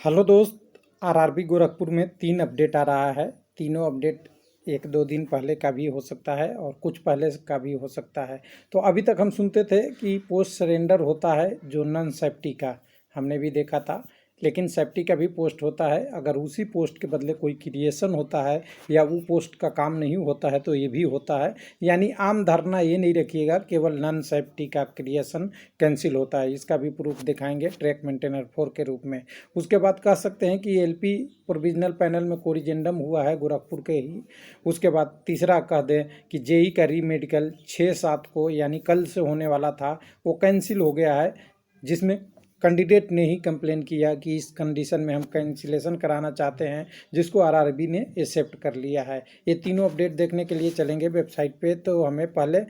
Hello दोस्त। RRB Gorakhpur में 3 update आ रहा है। तीनों अपडेट 1-2 दिन पहले का भी हो सकता है और कुछ पहले का भी हो सकता है। तो अभी तक हम सुनते थे कि पोस्ट सरेंडर होता है जो नॉन सेफ्टी का, हमने भी देखा था। लेकिन सेफ्टी का भी पोस्ट होता है। अगर उसी पोस्ट के बदले कोई क्रिएशन होता है या वो पोस्ट का काम नहीं होता है तो ये भी होता है। यानी आम धारणा ये नहीं रखिएगा केवल नॉन सेफ्टी का क्रिएशन कैंसिल होता है। इसका भी प्रूफ दिखाएंगे ट्रैक मेंटेनर 4 के रूप में। उसके बाद कह सकते हैं कि एलपी प्रोविजनल पैनल में कोरिजेंडम हुआ है गोरखपुर के ही। उसके बाद तीसरा कह दें कि जेई का री मेडिकल 6-7 को यानी कल से होने वाला था वो कैंसिल हो गया है, जिसमें कैंडिडेट ने ही कंप्लेन किया कि इस कंडीशन में हम कैंसिलेशन कराना चाहते हैं, जिसको आरआरबी ने एक्सेप्ट कर लिया है। ये तीनों अपडेट देखने के लिए चलेंगे वेबसाइट पे, तो हमें पहले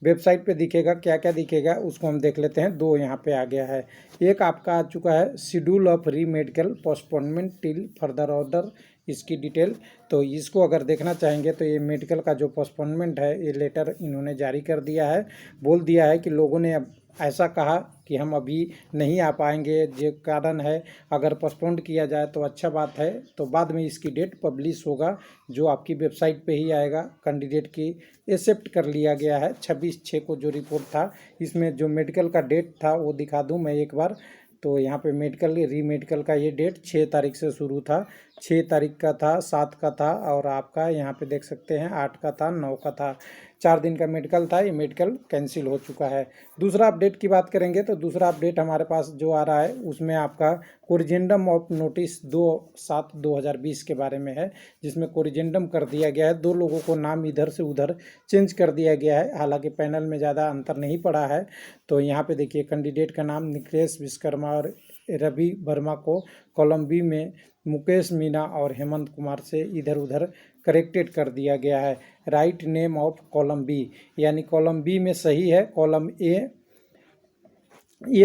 वेबसाइट पे दिखेगा क्या क्या दिखेगा उसको हम देख लेते हैं। 2 यहाँ पे आ गया है। एक आपका आ चुका है शेड्यूल ऑफ री medical postponement till further order, इसकी डिटेल। तो इसको अगर देखना चाहेंगे तो ये मेडिकल का जो पोस्टपोनमेंट है ये लेटर इन्होंने जारी कर दिया है। बोल दिया है कि लोगों ने अब ऐसा कहा कि हम अभी नहीं आ पाएंगे, जो कारण है अगर पोस्टपोन किया जाए तो अच्छा बात है, तो बाद में इसकी डेट पब्लिश होगा जो आपकी वेबसाइट पे ही आएगा। कैंडिडेट की एक्सेप्ट कर लिया गया है 26/6 को जो रिपोर्ट था। इसमें जो मेडिकल का डेट था वो दिखा दूं मैं एक बार। तो यहाँ पे मेडिकल री मेडिकल का ये डेट 6 तारीख से शुरू था, 6 तारीख का था, 7 का था और आपका यहाँ पे देख सकते हैं 8 का था, 9 का था। 4 दिन का मेडिकल था। ये मेडिकल कैंसिल हो चुका है। दूसरा अपडेट की बात करेंगे तो दूसरा अपडेट हमारे पास जो आ रहा है उसमें आपका कोरिजेंडम ऑफ नोटिस 2/7/2020 के बारे में है, जिसमें कोरिजेंडम कर दिया गया है। 2 लोगों को नाम इधर से उधर चेंज कर दिया गया है, हालांकि पैनल में ज़्यादा अंतर नहीं पड़ा है। तो यहाँ पे देखिए कैंडिडेट का नाम निखिलेश विश्वकर्मा और रवि वर्मा को कॉलम बी में मुकेश मीना और हेमंत कुमार से इधर उधर करेक्टेड कर दिया गया है। Write name of column B, यानी कॉलम बी में सही है, कॉलम ए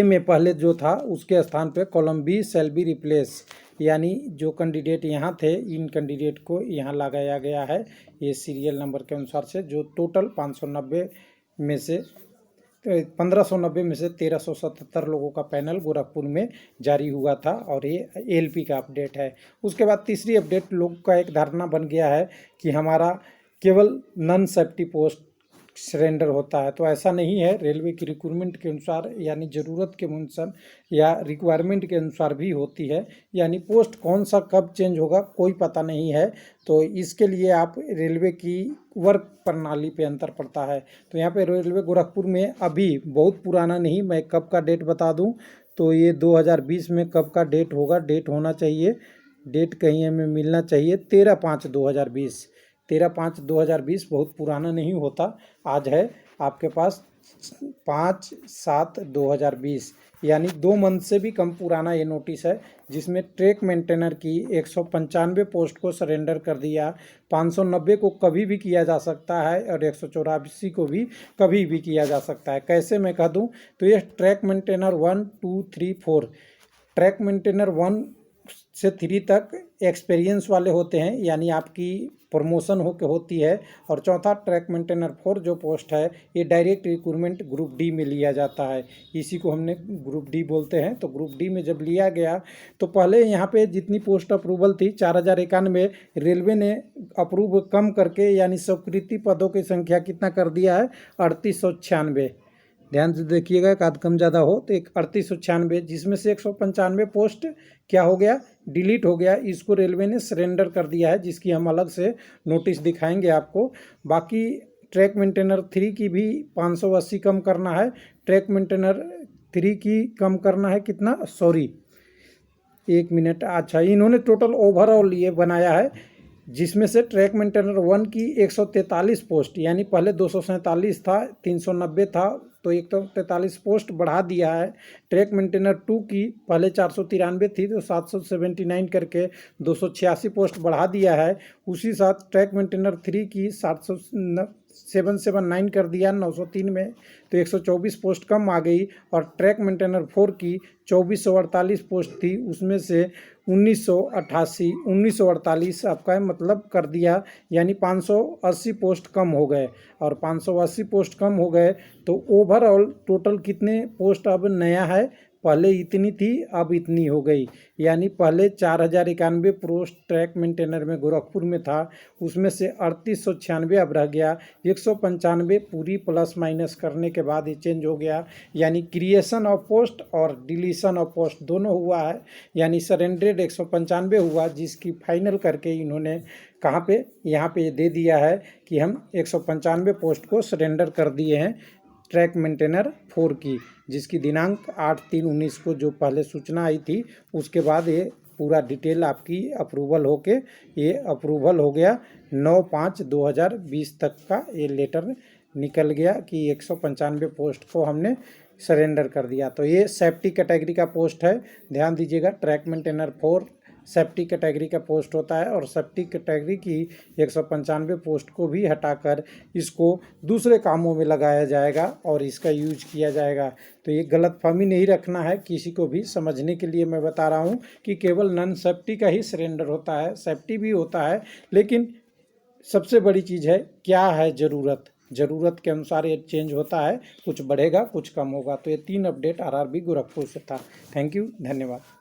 में पहले जो था उसके स्थान पे column B shall be replace, यानी जो कैंडिडेट यहाँ थे इन कैंडिडेट को यहाँ लगाया गया है। ये सीरियल नंबर के अनुसार से जो टोटल 590 में से 1590 में से 1377 लोगों का पैनल गोरखपुर में जारी हुआ था और ये एलपी का अपडेट है। उसके बाद तीसरी अपडेट, लोग का एक धारणा बन गया है कि हमारा केवल नॉन सेफ्टी पोस्ट सरेंडर होता है, तो ऐसा नहीं है। रेलवे की रिक्वायरमेंट के अनुसार यानी ज़रूरत के अनुसार या रिक्वायरमेंट के अनुसार भी होती है, यानी पोस्ट कौन सा कब चेंज होगा कोई पता नहीं है। तो इसके लिए आप रेलवे की वर्क प्रणाली पे अंतर पड़ता है। तो यहाँ पे रेलवे गोरखपुर में अभी बहुत पुराना नहीं, मैं कब का डेट बता दूँ तो ये 2020 में कब का डेट होगा, डेट होना चाहिए, डेट कहीं हमें मिलना चाहिए 13/5/2020। 13/5/2020 बहुत पुराना नहीं होता, आज है आपके पास 5/7/2020, यानी 2 मंथ से भी कम पुराना ये नोटिस है, जिसमें ट्रैक मेंटेनर की 195 पोस्ट को सरेंडर कर दिया। 590 को कभी भी किया जा सकता है और 184 को भी कभी भी किया जा सकता है। कैसे मैं कह दूं तो ये ट्रैक मेंटेनर 1, 2, 3, 4, ट्रैक मेंटेनर 1 से 3 तक एक्सपीरियंस वाले होते हैं, यानी आपकी प्रमोशन होती है। और चौथा ट्रैक मेंटेनर 4 जो पोस्ट है ये डायरेक्ट रिक्रूटमेंट ग्रुप डी में लिया जाता है, इसी को हमने ग्रुप डी बोलते हैं। तो ग्रुप डी में जब लिया गया तो पहले यहाँ पे जितनी पोस्ट अप्रूवल थी 4091, रेलवे ने अप्रूव कम करके यानी स्वीकृति पदों की संख्या कितना कर दिया है 3896। ध्यान से देखिएगा, एक आध कम ज़्यादा हो तो एक 3896, जिसमें से 195 पोस्ट क्या हो गया, डिलीट हो गया। इसको रेलवे ने सरेंडर कर दिया है, जिसकी हम अलग से नोटिस दिखाएंगे आपको। बाकी ट्रैक मेंटेनर 3 की भी 580 कम करना है। ट्रैक मेंटेनर 3 की कम करना है कितना, सॉरी 1 मिनट, अच्छा इन्होंने टोटल ओवरऑल ये बनाया है, जिसमें से ट्रैक मेंटेनर 1 की 143 पोस्ट, यानी पहले 247 था, 390 था, तो 143 पोस्ट बढ़ा दिया है। ट्रैक मेंटेनर 2 की पहले 493 थी तो 779 करके 286 पोस्ट बढ़ा दिया है। उसी साथ ट्रैक मेंटेनर 3 की 779 कर दिया 903 में, तो 124 पोस्ट कम आ गई। और ट्रैक मेंटेनर 4 की 2448 पोस्ट थी, उसमें से 1948 आपका मतलब कर दिया, यानी 580 पोस्ट कम हो गए। और 580 पोस्ट कम हो गए तो ओवरऑल टोटल कितने पोस्ट अब नया है पहले इतनी थी अब इतनी हो गई, यानी पहले 4091 पोस्ट ट्रैक मेंटेनर में गोरखपुर में था, उसमें से 3896 अब रह गया। 195 पूरी प्लस माइनस करने के बाद ये चेंज हो गया, यानी क्रिएशन ऑफ पोस्ट और डिलीशन ऑफ पोस्ट दोनों हुआ है, यानी सरेंडर्ड 195 हुआ, जिसकी फाइनल करके इन्होंने कहाँ पे, यहाँ पे दे दिया है कि हम 195 पोस्ट को सरेंडर कर दिए हैं ट्रैक मेंटेनर 4 की, जिसकी दिनांक 8/3/19 को जो पहले सूचना आई थी, उसके बाद ये पूरा डिटेल आपकी अप्रूवल होके ये अप्रूवल हो गया। 9/5/2020 तक का ये लेटर निकल गया कि 195 पोस्ट को हमने सरेंडर कर दिया। तो ये सेफ्टी कैटेगरी का पोस्ट है, ध्यान दीजिएगा। ट्रैक मेंटेनर 4 सेफ्टी कैटेगरी का पोस्ट होता है और सेफ्टी कैटेगरी की 195 पोस्ट को भी हटाकर इसको दूसरे कामों में लगाया जाएगा और इसका यूज किया जाएगा। तो ये गलतफहमी नहीं रखना है किसी को भी, समझने के लिए मैं बता रहा हूँ कि केवल नॉन सेफ्टी का ही सरेंडर होता है, सेफ्टी भी होता है, लेकिन सबसे बड़ी चीज़ है क्या है ज़रूरत के अनुसार ये चेंज होता है, कुछ बढ़ेगा कुछ कम होगा। तो ये 3 अपडेट आरआरबी गोरखपुर से था। थैंक यू, धन्यवाद।